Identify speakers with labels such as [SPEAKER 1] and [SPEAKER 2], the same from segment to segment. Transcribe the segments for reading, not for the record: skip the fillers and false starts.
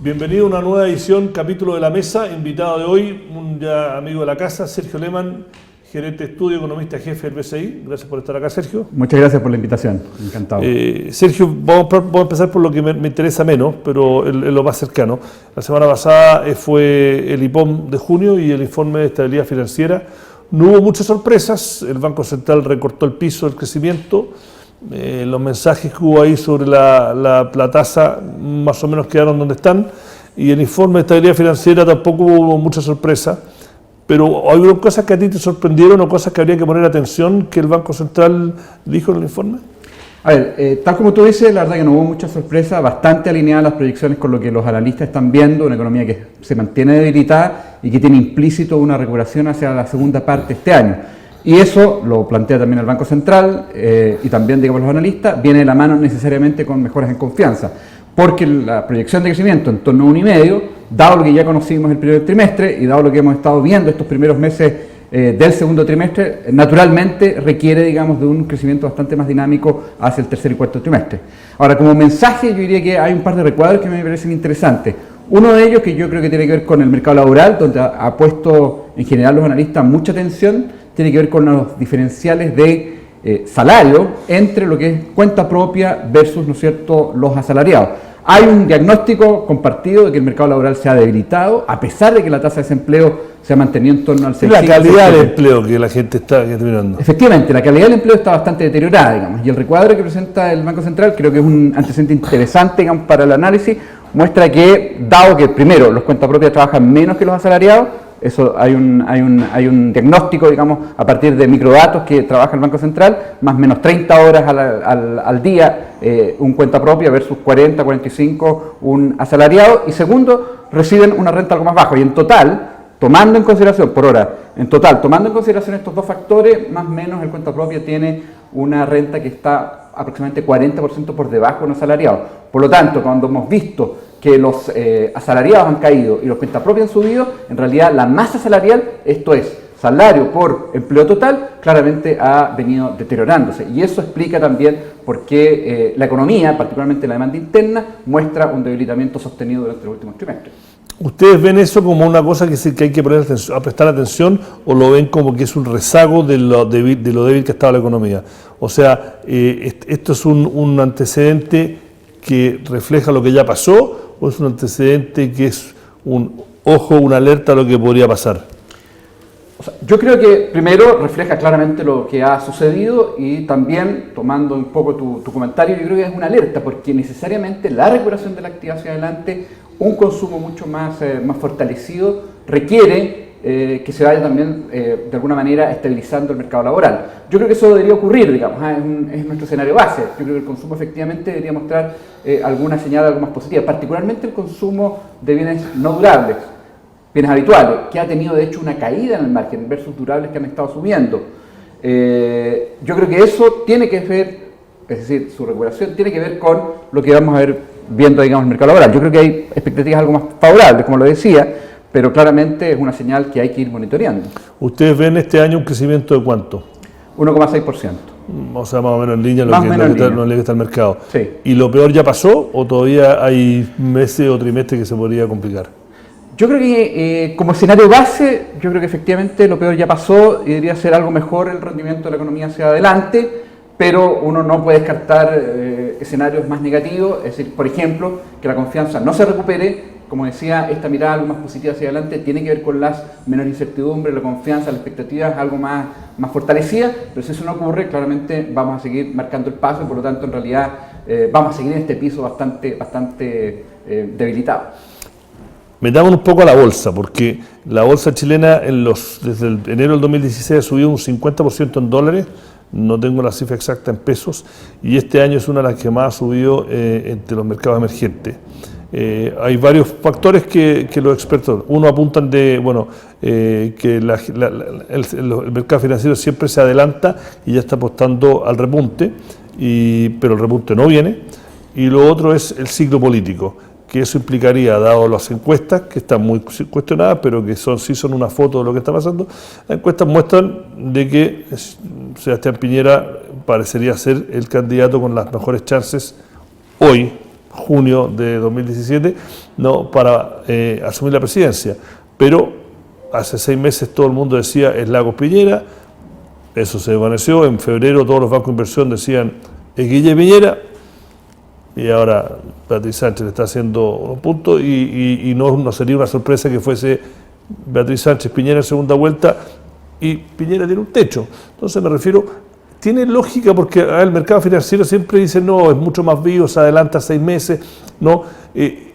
[SPEAKER 1] Bienvenido a una nueva edición, capítulo de La Mesa. Invitado de hoy, un ya amigo de la casa, Sergio Lehmann, gerente de estudio, economista jefe del BCI. Gracias por estar acá, Sergio.
[SPEAKER 2] Muchas gracias por la invitación, encantado.
[SPEAKER 1] Sergio, vamos a empezar por lo que me interesa menos, pero lo más cercano. La semana pasada fue el IPOM de junio y el informe de estabilidad financiera. No hubo muchas sorpresas, el Banco Central recortó el piso del crecimiento. Los mensajes que hubo ahí sobre la tasa más o menos quedaron donde están, y el informe de estabilidad financiera tampoco hubo mucha sorpresa, pero ¿hay cosas que a ti te sorprendieron o cosas que habría que poner atención que el Banco Central dijo en el informe?
[SPEAKER 2] A ver, tal como tú dices, la verdad que no hubo mucha sorpresa, bastante alineadas las proyecciones con lo que los analistas están viendo, una economía que se mantiene debilitada y que tiene implícito una recuperación hacia la segunda parte de este año. Y eso lo plantea también el Banco Central y también, digamos, los analistas, viene de la mano necesariamente con mejoras en confianza, porque la proyección de crecimiento en torno a 1,5, dado lo que ya conocimos el primer trimestre y dado lo que hemos estado viendo estos primeros meses del segundo trimestre, naturalmente requiere, digamos, de un crecimiento bastante más dinámico hacia el tercer y cuarto trimestre. Ahora, como mensaje, yo diría que hay un par de recuadros que me parecen interesantes. Uno de ellos, que yo creo que tiene que ver con el mercado laboral, donde ha puesto en general los analistas mucha atención, tiene que ver con los diferenciales de salario entre lo que es cuenta propia versus, ¿no es cierto?, los asalariados. Hay un diagnóstico compartido de que el mercado laboral se ha debilitado, a pesar de que la tasa de desempleo se ha mantenido en torno al 6%.
[SPEAKER 1] La calidad del empleo que la gente está mirando.
[SPEAKER 2] Efectivamente, la calidad del empleo está bastante deteriorada, digamos, y el recuadro que presenta el Banco Central creo que es un antecedente interesante, digamos, para el análisis. Muestra que, dado que primero los cuentapropias trabajan menos que los asalariados, eso hay un diagnóstico, digamos, a partir de microdatos que trabaja el Banco Central, más o menos 30 horas al día un cuenta propia versus 40, 45 un asalariado, y segundo, reciben una renta algo más baja, y en total, tomando en consideración, por hora, en total, tomando en consideración estos dos factores, más o menos el cuenta propia tiene una renta que está aproximadamente 40% por debajo de un asalariado. Por lo tanto, cuando hemos visto que los asalariados han caído y los cuentapropios han subido, en realidad la masa salarial, esto es, salario por empleo total, claramente ha venido deteriorándose. Y eso explica también por qué la economía, particularmente la demanda interna, muestra un debilitamiento sostenido durante los últimos trimestres.
[SPEAKER 1] ¿Ustedes ven eso como una cosa que hay que prestar atención, o lo ven como que es un rezago de lo débil que estaba la economía? O sea, ¿esto es un antecedente que refleja lo que ya pasó, o es un antecedente que es una alerta a lo que podría pasar?
[SPEAKER 2] O sea, yo creo que primero refleja claramente lo que ha sucedido, y también, tomando un poco tu comentario, yo creo que es una alerta, porque necesariamente la recuperación de la actividad hacia adelante, un consumo mucho más fortalecido, requiere que se vaya también de alguna manera estabilizando el mercado laboral. Yo creo que eso debería ocurrir, digamos, es nuestro escenario base. Yo creo que el consumo efectivamente debería mostrar alguna señal algo más positiva, particularmente el consumo de bienes no durables, bienes habituales, que ha tenido de hecho una caída en el margen versus durables que han estado subiendo. Yo creo que eso tiene que ver, es decir, su recuperación tiene que ver con lo que vamos a ver viendo, digamos, el mercado laboral. Yo creo que hay expectativas algo más favorables, como lo decía, pero claramente es una señal que hay que ir monitoreando.
[SPEAKER 1] ¿Ustedes ven este año un crecimiento de cuánto?
[SPEAKER 2] 1,6%.
[SPEAKER 1] O sea, más o menos en línea lo que está el mercado.
[SPEAKER 2] Sí.
[SPEAKER 1] ¿Y lo peor ya pasó, o todavía hay meses o trimestres que se podría complicar?
[SPEAKER 2] Yo creo que como escenario base, yo creo que efectivamente lo peor ya pasó y debería ser algo mejor el rendimiento de la economía hacia adelante, pero uno no puede descartar escenarios más negativos, es decir, por ejemplo, que la confianza no se recupere. Como decía, esta mirada algo más positiva hacia adelante tiene que ver con las menores incertidumbres, la confianza, la expectativa es algo más fortalecida, pero si eso no ocurre, claramente vamos a seguir marcando el paso y por lo tanto en realidad vamos a seguir en este piso bastante debilitado.
[SPEAKER 1] Metamos un poco a la bolsa, porque la bolsa chilena desde el enero del 2016 ha subido un 50% en dólares, no tengo la cifra exacta en pesos, y este año es una de las que más ha subido entre los mercados emergentes. Hay varios factores que los expertos, uno apuntan que el mercado financiero siempre se adelanta y ya está apostando al repunte, pero el repunte no viene, y lo otro es el ciclo político, que eso implicaría, dado las encuestas, que están muy cuestionadas, pero que sí son una foto de lo que está pasando. Las encuestas muestran de que Sebastián Piñera parecería ser el candidato con las mejores chances hoy, junio de 2017, ¿no? Para asumir la presidencia. Pero hace 6 meses todo el mundo decía es Lagos Piñera, eso se desvaneció. En febrero todos los bancos de inversión decían es Guille Piñera, y ahora Beatriz Sánchez le está haciendo unos puntos, y no sería una sorpresa que fuese Beatriz Sánchez Piñera en segunda vuelta, y Piñera tiene un techo. Entonces me refiero, tiene lógica, porque el mercado financiero siempre dice no, es mucho más vivo, se adelanta 6 meses, no,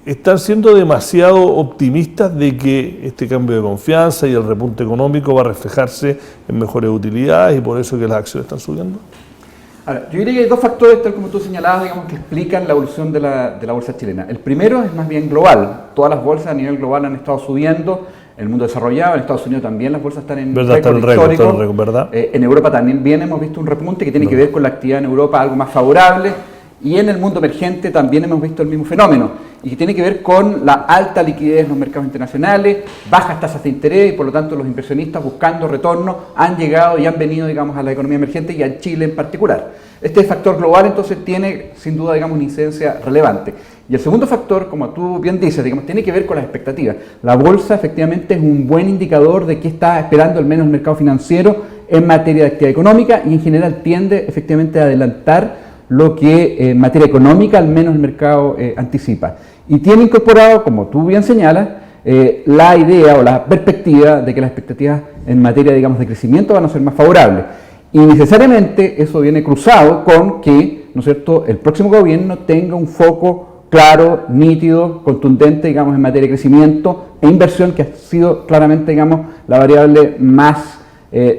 [SPEAKER 1] están siendo demasiado optimistas de que este cambio de confianza y el repunte económico va a reflejarse en mejores utilidades, y por eso que las acciones están subiendo.
[SPEAKER 2] Ahora, yo diría que hay 2 factores, tal como tú señalabas, digamos, que explican la evolución de la bolsa chilena. El primero es más bien global. Todas las bolsas a nivel global han estado subiendo. En el mundo desarrollado, en Estados Unidos también las bolsas están en récord histórico.
[SPEAKER 1] ¿Verdad?
[SPEAKER 2] En Europa también hemos visto un repunte que tiene que ver con la actividad en Europa algo más favorable. Y en el mundo emergente también hemos visto el mismo fenómeno, y que tiene que ver con la alta liquidez en los mercados internacionales, bajas tasas de interés, y por lo tanto los inversionistas buscando retorno han llegado y han venido, digamos, a la economía emergente y a Chile en particular. Este factor global entonces tiene sin duda, digamos, una incidencia relevante. Y el segundo factor, como tú bien dices, digamos, tiene que ver con las expectativas. La bolsa efectivamente es un buen indicador de qué está esperando al menos el mercado financiero en materia de actividad económica, y en general tiende efectivamente a adelantar lo que en materia económica al menos el mercado anticipa. Y tiene incorporado, como tú bien señalas, la idea o la perspectiva de que las expectativas en materia, digamos, de crecimiento van a ser más favorables. Y necesariamente eso viene cruzado con que, ¿no es cierto?, el próximo gobierno tenga un foco claro, nítido, contundente, digamos, en materia de crecimiento e inversión, que ha sido claramente, digamos, la variable más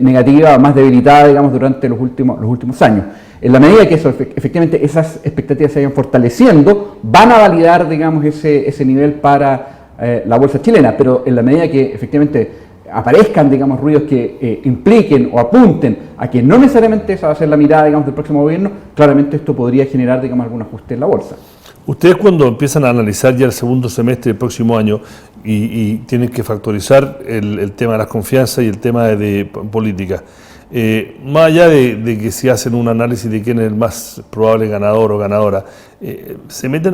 [SPEAKER 2] negativa, más debilitada, digamos, durante los últimos años. En la medida que eso, efectivamente esas expectativas se vayan fortaleciendo, van a validar, digamos, ese nivel para la bolsa chilena, pero en la medida que efectivamente aparezcan, digamos, ruidos que impliquen o apunten a que no necesariamente esa va a ser la mirada, digamos, del próximo gobierno, claramente esto podría generar, digamos, algún ajuste en la bolsa.
[SPEAKER 1] Ustedes, cuando empiezan a analizar ya el segundo semestre del próximo año y tienen que factorizar el tema de las confianzas y el tema de política, más allá de que si hacen un análisis de quién es el más probable ganador o ganadora,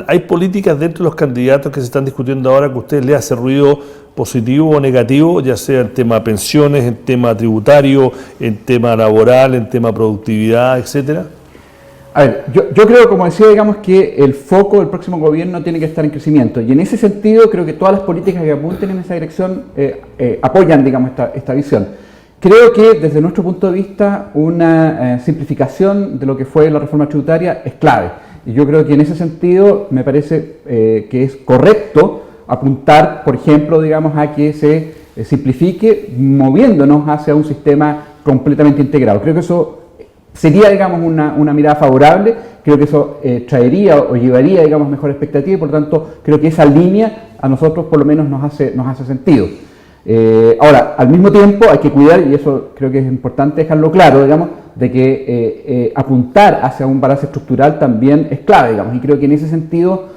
[SPEAKER 1] hay políticas dentro de los candidatos que se están discutiendo ahora que a ustedes les hace ruido positivo o negativo, ya sea en tema pensiones, en tema tributario, en tema laboral, en tema productividad, etcétera?
[SPEAKER 2] A ver, yo creo, como decía, digamos, que el foco del próximo gobierno tiene que estar en crecimiento, y en ese sentido creo que todas las políticas que apunten en esa dirección apoyan, digamos, esta visión. Creo que desde nuestro punto de vista una simplificación de lo que fue la reforma tributaria es clave, y yo creo que en ese sentido me parece que es correcto apuntar, por ejemplo, digamos, a que se simplifique moviéndonos hacia un sistema completamente integrado. Creo que eso sería, digamos, una mirada favorable. Creo que eso traería o llevaría, digamos, mejor expectativa, y por lo tanto creo que esa línea a nosotros por lo menos nos hace sentido. Ahora, al mismo tiempo hay que cuidar, y eso creo que es importante dejarlo claro, digamos, de que apuntar hacia un balance estructural también es clave, digamos, y creo que en ese sentido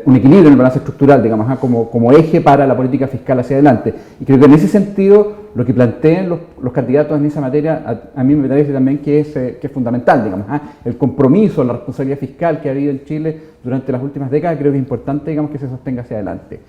[SPEAKER 2] un equilibrio en el balance estructural, digamos, como eje para la política fiscal hacia adelante. Y creo que en ese sentido lo que planteen los candidatos en esa materia a mí me parece también que es fundamental, digamos, el compromiso, la responsabilidad fiscal que ha habido en Chile durante las últimas décadas, creo que es importante, digamos, que se sostenga hacia adelante.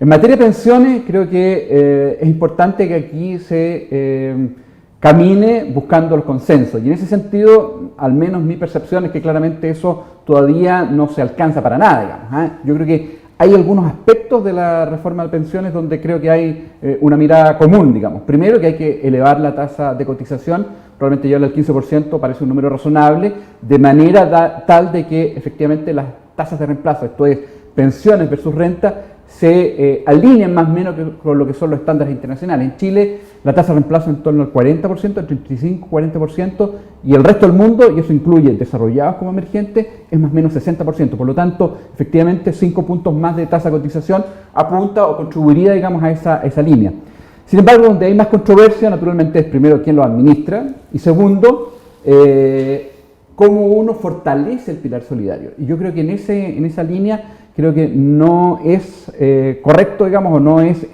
[SPEAKER 2] En materia de pensiones, creo que es importante que aquí se camine buscando el consenso, y en ese sentido, al menos mi percepción es que claramente eso todavía no se alcanza para nada, digamos. Yo creo que hay algunos aspectos de la reforma de pensiones donde creo que hay una mirada común, digamos. Primero, que hay que elevar la tasa de cotización, probablemente llevarla al 15%, parece un número razonable, de manera tal de que efectivamente las tasas de reemplazo, esto es, pensiones versus renta, se alinean más o menos con lo que son los estándares internacionales. En Chile la tasa de reemplazo en torno al 40%, entre 35 y 40%, y el resto del mundo, y eso incluye desarrollados como emergentes, es más o menos 60%. Por lo tanto, efectivamente, 5 puntos más de tasa de cotización apunta o contribuiría, digamos, a esa línea. Sin embargo, donde hay más controversia, naturalmente, es primero quién lo administra, y segundo, cómo uno fortalece el pilar solidario. Y yo creo que en esa línea creo que no es correcto, digamos, o no es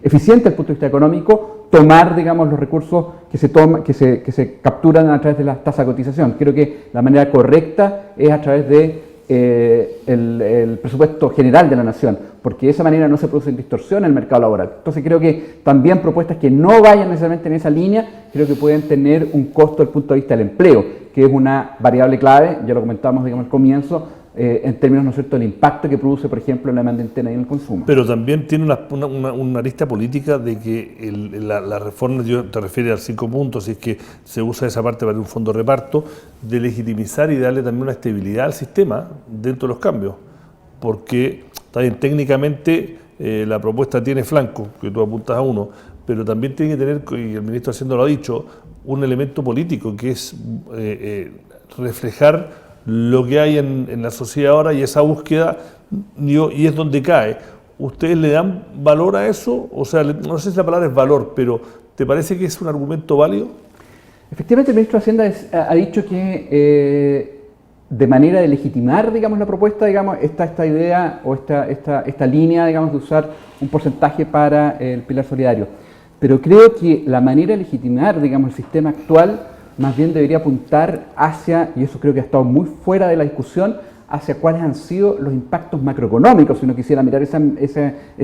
[SPEAKER 2] eficiente desde el punto de vista económico tomar, digamos, los recursos que se capturan a través de la tasa de cotización. Creo que la manera correcta es a través de el presupuesto general de la nación, porque de esa manera no se produce distorsión en el mercado laboral. Entonces creo que también propuestas que no vayan necesariamente en esa línea, creo que pueden tener un costo desde el punto de vista del empleo, que es una variable clave, ya lo comentamos digamos al comienzo, en términos, ¿no es cierto?, del impacto que produce, por ejemplo, en la demanda interna y en el consumo.
[SPEAKER 1] Pero también tiene una arista política de que la reforma, yo te refiero al 5 puntos, si es que se usa esa parte para un fondo de reparto, de legitimizar y darle también una estabilidad al sistema dentro de los cambios. Porque también técnicamente la propuesta tiene flanco, que tú apuntas a uno, pero también tiene que tener, y el ministro Hacienda lo ha dicho, un elemento político que es reflejar lo que hay en la sociedad ahora y esa búsqueda, y es donde cae. ¿Ustedes le dan valor a eso? O sea, no sé si la palabra es valor, pero ¿te parece que es un argumento válido?
[SPEAKER 2] Efectivamente, el ministro de Hacienda ha dicho que de manera de legitimar, digamos, la propuesta, digamos, esta idea o esta línea, digamos, de usar un porcentaje para el pilar solidario. Pero creo que la manera de legitimar, digamos, el sistema actual más bien debería apuntar hacia, y eso creo que ha estado muy fuera de la discusión, hacia cuáles han sido los impactos macroeconómicos, si uno quisiera mirar esa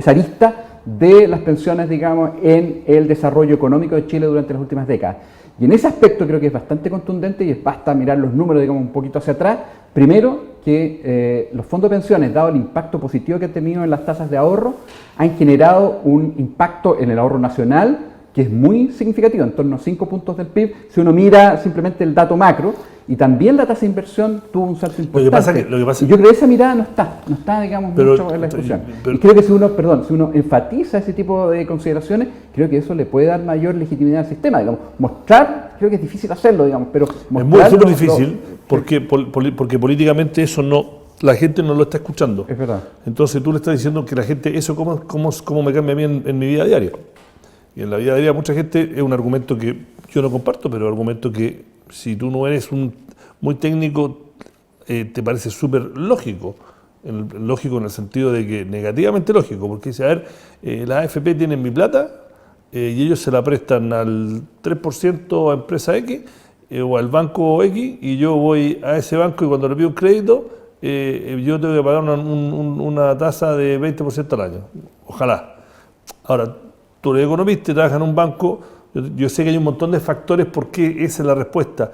[SPEAKER 2] arista de las pensiones, digamos, en el desarrollo económico de Chile durante las últimas décadas. Y en ese aspecto creo que es bastante contundente y basta mirar los números, digamos, un poquito hacia atrás. Primero, que los fondos de pensiones, dado el impacto positivo que han tenido en las tasas de ahorro, han generado un impacto en el ahorro nacional que es muy significativo, en torno a 5 puntos del PIB, si uno mira simplemente el dato macro, y también la tasa de inversión tuvo un salto importante. Y yo creo que esa mirada no está digamos, mucho en la discusión. Y creo que si uno enfatiza ese tipo de consideraciones, creo que eso le puede dar mayor legitimidad al sistema, digamos, mostrar, creo que es difícil hacerlo, digamos, pero mostrar...
[SPEAKER 1] Es muy súper difícil, porque políticamente eso no... La gente no lo está escuchando.
[SPEAKER 2] Es verdad.
[SPEAKER 1] Entonces tú le estás diciendo que la gente, eso cómo me cambia a mí en mi vida diaria. Y en la vida diaria mucha gente, es un argumento que yo no comparto, pero un argumento que si tú no eres muy técnico, te parece súper lógico. Lógico en el sentido de que negativamente lógico, porque dice, a ver, las AFP tienen mi plata y ellos se la prestan al 3% a empresa X o al banco X, y yo voy a ese banco y cuando le pido un crédito, yo tengo que pagar una tasa de 20% al año. Ojalá. Ahora, tú eres economista y trabajas en un banco, yo sé que hay un montón de factores por qué esa es la respuesta,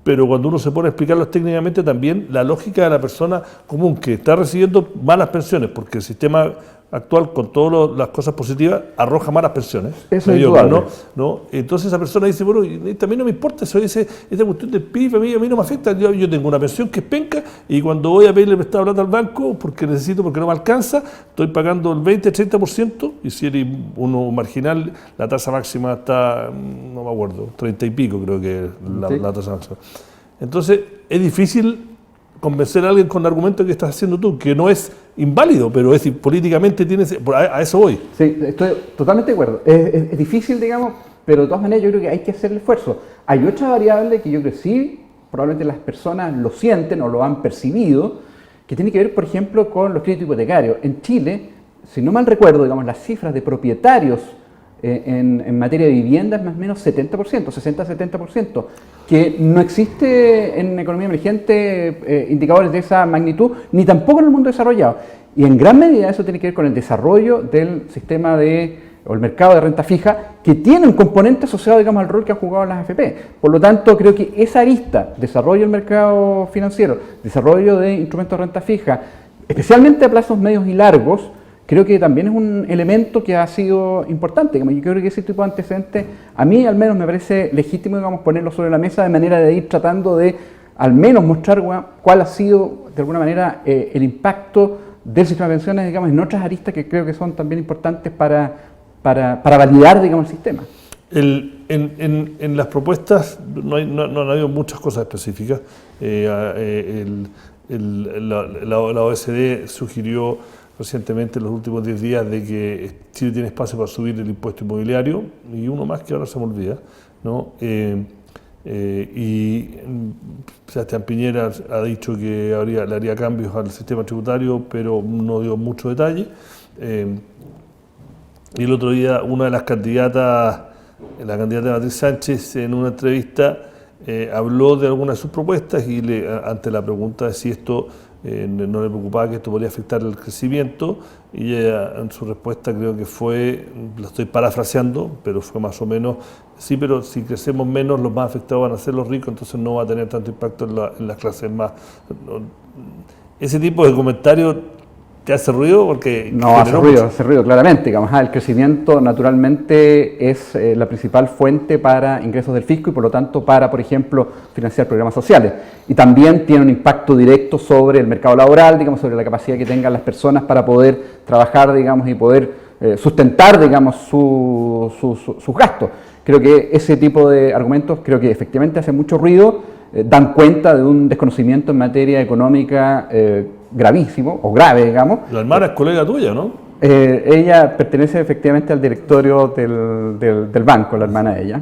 [SPEAKER 1] pero cuando uno se pone a explicarlos técnicamente también, la lógica de la persona común que está recibiendo malas pensiones, porque el sistema actual, con todas las cosas positivas, arroja malas pensiones.
[SPEAKER 2] Eso es indudable.
[SPEAKER 1] ¿No? Entonces esa persona dice, bueno, a mí no me importa eso, esta cuestión del PIB, a mí no me afecta, yo tengo una pensión que es penca, y cuando voy a pedirle prestado plata al banco, porque no me alcanza, estoy pagando el 20-30%, y si eres uno marginal, la tasa máxima está, no me acuerdo, 30 y pico creo que es la tasa máxima. Entonces, es difícil convencer a alguien con el argumento que estás haciendo tú, que no es inválido, pero es políticamente a eso voy.
[SPEAKER 2] Sí, estoy totalmente de acuerdo. Es difícil, digamos, pero de todas maneras yo creo que hay que hacer el esfuerzo. Hay otra variable que yo creo que sí, probablemente las personas lo sienten o lo han percibido, que tiene que ver, por ejemplo, con los créditos hipotecarios. En Chile, si no mal recuerdo, digamos, las cifras de propietarios en materia de vivienda es más o menos 70%, 60-70%, que no existe en economía emergente indicadores de esa magnitud, ni tampoco en el mundo desarrollado. Y en gran medida eso tiene que ver con el desarrollo del sistema o el mercado de renta fija, que tiene un componente asociado, digamos, al rol que han jugado las AFP. Por lo tanto, creo que esa arista, desarrollo del mercado financiero, desarrollo de instrumentos de renta fija, especialmente a plazos medios y largos, creo que también es un elemento que ha sido importante. Yo creo que ese tipo de antecedentes, a mí al menos me parece legítimo, digamos, ponerlo sobre la mesa de manera de ir tratando de al menos mostrar cuál ha sido, de alguna manera, el impacto del sistema de pensiones, digamos, en otras aristas que creo que son también importantes para validar, digamos, el sistema.
[SPEAKER 1] En las propuestas no han habido muchas cosas específicas. La OECD sugirió recientemente, en los últimos 10 días, de que Chile tiene espacio para subir el impuesto inmobiliario, y uno más que ahora se me olvida, ¿no? Y Sebastián Piñera ha dicho que le haría cambios al sistema tributario, pero no dio mucho detalle. Y el otro día una de las candidatas, la candidata Beatriz Sánchez, en una entrevista habló de algunas de sus propuestas y ante la pregunta de si esto no le preocupaba que esto podría afectar el crecimiento, y ella, en su respuesta creo que fue, lo estoy parafraseando, pero fue más o menos, sí, pero si crecemos menos los más afectados van a ser los ricos, entonces no va a tener tanto impacto en las clases más. Ese tipo de comentarios te hace ruido porque...
[SPEAKER 2] No, hace ruido claramente. Digamos, el crecimiento naturalmente es la principal fuente para ingresos del fisco y por lo tanto para, por ejemplo, financiar programas sociales. Y también tiene un impacto directo sobre el mercado laboral, digamos, sobre la capacidad que tengan las personas para poder trabajar, digamos, y poder sustentar, digamos, sus gastos. Creo que ese tipo de argumentos creo que efectivamente hacen mucho ruido, dan cuenta de un desconocimiento en materia económica gravísimo, o grave, digamos.
[SPEAKER 1] La hermana es colega tuya, ¿no?
[SPEAKER 2] Ella pertenece efectivamente al directorio del banco, la hermana de ella.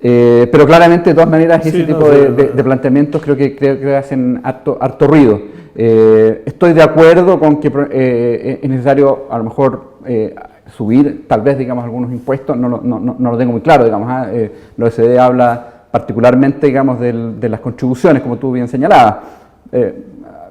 [SPEAKER 2] Pero claramente, de todas maneras, ese tipo de planteamientos creo que hacen harto ruido. Estoy de acuerdo con que es necesario, a lo mejor, subir, tal vez, digamos, algunos impuestos, no lo tengo muy claro, digamos. La OECD habla particularmente, digamos, de las contribuciones, como tú bien señalabas.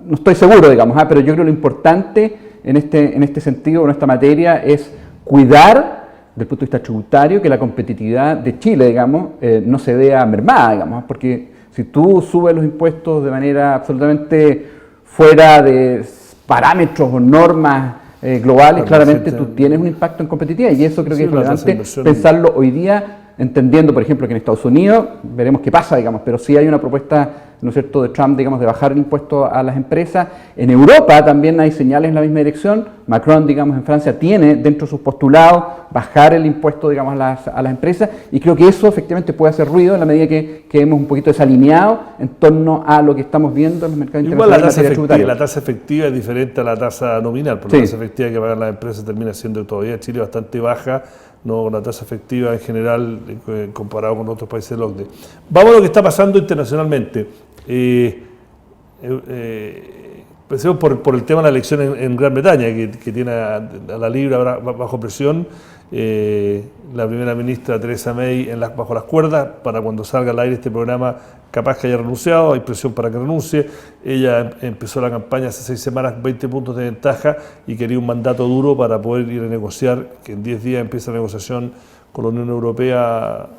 [SPEAKER 2] No estoy seguro, digamos, pero yo creo que lo importante en este sentido, en esta materia, es cuidar, desde el punto de vista tributario, que la competitividad de Chile, digamos, no se vea mermada, digamos, porque si tú subes los impuestos de manera absolutamente fuera de parámetros o normas globales, claramente tú tienes un impacto en competitividad, y eso creo que es relevante pensarlo hoy día, entendiendo, por ejemplo, que en Estados Unidos, veremos qué pasa, digamos, pero sí hay una propuesta, ¿no es cierto?, de Trump, digamos, de bajar el impuesto a las empresas. En Europa también hay señales en la misma dirección. Macron, digamos, en Francia tiene dentro de sus postulados bajar el impuesto, digamos, a las empresas, y creo que eso efectivamente puede hacer ruido en la medida que quedemos un poquito desalineados en torno a lo que estamos viendo en los mercados internacionales.
[SPEAKER 1] Igual la tasa efectiva es diferente a la tasa nominal, porque la tasa efectiva que pagan las empresas termina siendo todavía en Chile bastante baja, no la tasa efectiva en general comparado con otros países del OCDE. Vamos a lo que está pasando internacionalmente. Empecemos por el tema de la elección en Gran Bretaña, que tiene a la libra bajo presión. La primera ministra Theresa May bajo las cuerdas, para cuando salga al aire este programa capaz que haya renunciado, hay presión para que renuncie. Ella empezó la campaña hace 6 semanas, 20 puntos de ventaja, y quería un mandato duro para poder ir a negociar, que en 10 días empieza la negociación con la Unión Europea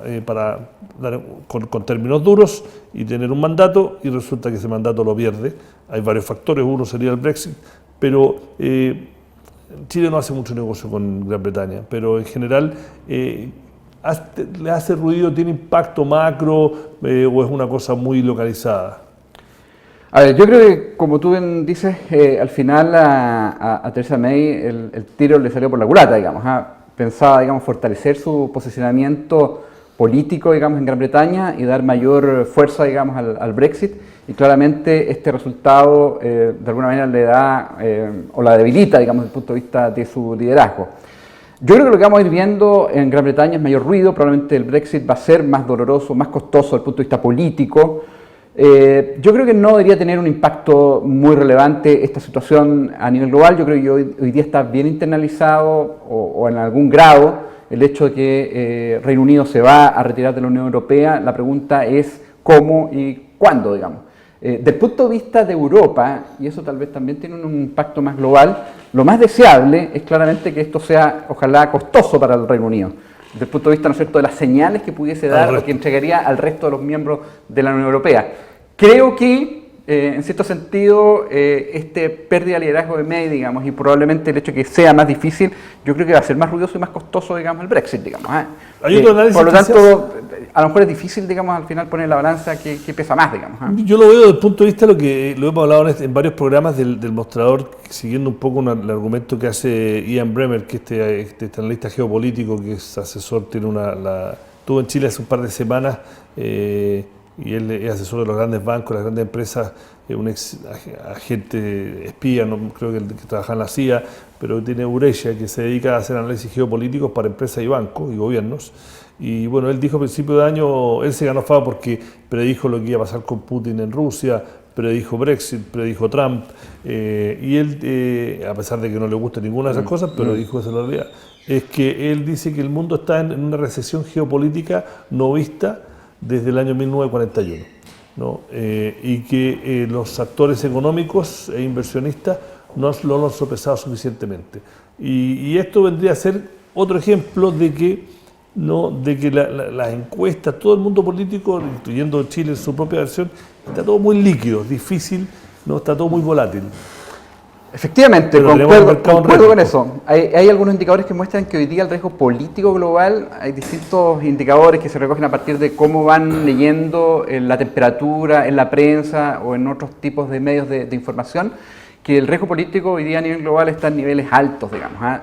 [SPEAKER 1] con términos duros y tener un mandato, y resulta que ese mandato lo pierde. Hay varios factores, uno sería el Brexit, pero Chile no hace mucho negocio con Gran Bretaña, pero en general le hace ruido, tiene impacto macro, o es una cosa muy localizada.
[SPEAKER 2] A ver, yo creo que, como tú bien dices, al final a Theresa May el tiro le salió por la culata, digamos. Pensaba, digamos, fortalecer su posicionamiento político, digamos, en Gran Bretaña y dar mayor fuerza, digamos, al Brexit, y claramente este resultado de alguna manera le da o la debilita, digamos, desde el punto de vista de su liderazgo. Yo creo que lo que vamos a ir viendo en Gran Bretaña es mayor ruido. Probablemente el Brexit va a ser más doloroso, más costoso desde el punto de vista político. Yo creo que no debería tener un impacto muy relevante esta situación a nivel global. Yo creo que hoy día está bien internalizado o en algún grado el hecho de que Reino Unido se va a retirar de la Unión Europea. La pregunta es cómo y cuándo, digamos. Desde el punto de vista de Europa, y eso tal vez también tiene un impacto más global, lo más deseable es claramente que esto sea, ojalá, costoso para el Reino Unido. Desde el punto de vista, ¿no es cierto?, de las señales que pudiese dar o que entregaría al resto de los miembros de la Unión Europea. Creo que, en cierto sentido, pérdida de liderazgo de May, digamos, y probablemente el hecho de que sea más difícil, yo creo que va a ser más ruidoso y más costoso, digamos, el Brexit, digamos.
[SPEAKER 1] ¿Hay otro análisis?
[SPEAKER 2] Por lo tanto, a lo mejor es difícil, digamos, al final poner la balanza que pesa más, digamos.
[SPEAKER 1] Yo lo veo desde el punto de vista de lo que lo hemos hablado en varios programas del mostrador, siguiendo un poco el argumento que hace Ian Bremmer, que este analista geopolítico, que es asesor, estuvo en Chile hace un par de semanas, y él es asesor de los grandes bancos, las grandes empresas, un ex agente espía, no creo que trabaja en la CIA, pero tiene Uresia, que se dedica a hacer análisis geopolíticos para empresas y bancos y gobiernos. Y bueno, él dijo a principio de año, él se ganó fama porque predijo lo que iba a pasar con Putin en Rusia, predijo Brexit, predijo Trump, y él, a pesar de que no le gusta ninguna de esas cosas, pero dijo esa es la realidad, es que él dice que el mundo está en una recesión geopolítica no vista desde el año 1941, ¿no? Y que los actores económicos e inversionistas no lo han sopesado suficientemente. Y esto vendría a ser otro ejemplo de que, ¿no?, de que las encuestas, todo el mundo político, incluyendo Chile en su propia versión, está todo muy líquido, difícil, ¿no? Está todo muy volátil.
[SPEAKER 2] Efectivamente,
[SPEAKER 1] Pero
[SPEAKER 2] concuerdo con eso. Hay algunos indicadores que muestran que hoy día el riesgo político global, hay distintos indicadores que se recogen a partir de cómo van leyendo en la temperatura, en la prensa o en otros tipos de medios de información, que el riesgo político hoy día a nivel global está en niveles altos, digamos.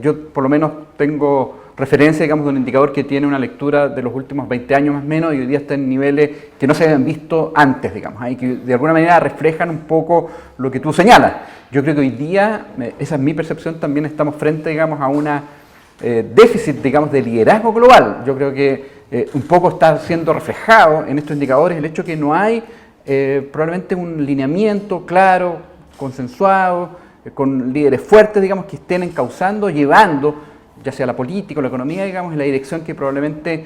[SPEAKER 2] Yo por lo menos tengo referencia, digamos, de un indicador que tiene una lectura de los últimos 20 años más o menos y hoy día está en niveles que no se habían visto antes, digamos, y que de alguna manera reflejan un poco lo que tú señalas. Yo creo que hoy día, esa es mi percepción, también estamos frente, digamos, a una déficit, digamos, de liderazgo global. Yo creo que un poco está siendo reflejado en estos indicadores el hecho que no hay probablemente un lineamiento claro, consensuado, con líderes fuertes, digamos, que estén encauzando, llevando, ya sea la política o la economía, digamos, en la dirección que probablemente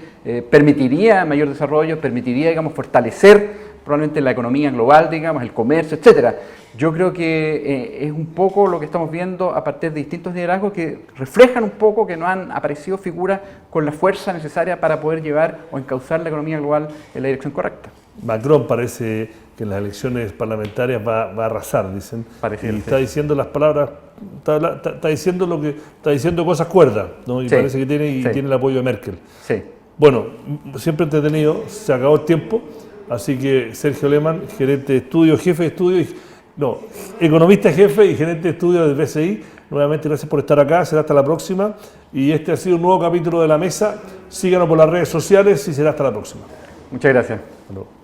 [SPEAKER 2] permitiría mayor desarrollo, permitiría, digamos, fortalecer probablemente la economía global, digamos, el comercio, etcétera. Yo creo que es un poco lo que estamos viendo a partir de distintos liderazgos que reflejan un poco que no han aparecido figuras con la fuerza necesaria para poder llevar o encauzar la economía global en la dirección correcta.
[SPEAKER 1] Macron parece que en las elecciones parlamentarias va a arrasar, dicen.
[SPEAKER 2] Parece,
[SPEAKER 1] y está diciendo las palabras, está diciendo lo que está diciendo, cosas cuerdas, ¿no? Y sí, parece que tiene el apoyo de Merkel.
[SPEAKER 2] Sí.
[SPEAKER 1] Bueno, siempre entretenido, se acabó el tiempo, así que Sergio Lehmann, gerente de estudio, jefe de estudio, economista jefe y gerente de estudio del BCI, nuevamente gracias por estar acá, será hasta la próxima. Y este ha sido un nuevo capítulo de La Mesa, síganos por las redes sociales y será hasta la próxima.
[SPEAKER 2] Muchas gracias.
[SPEAKER 1] Hasta luego.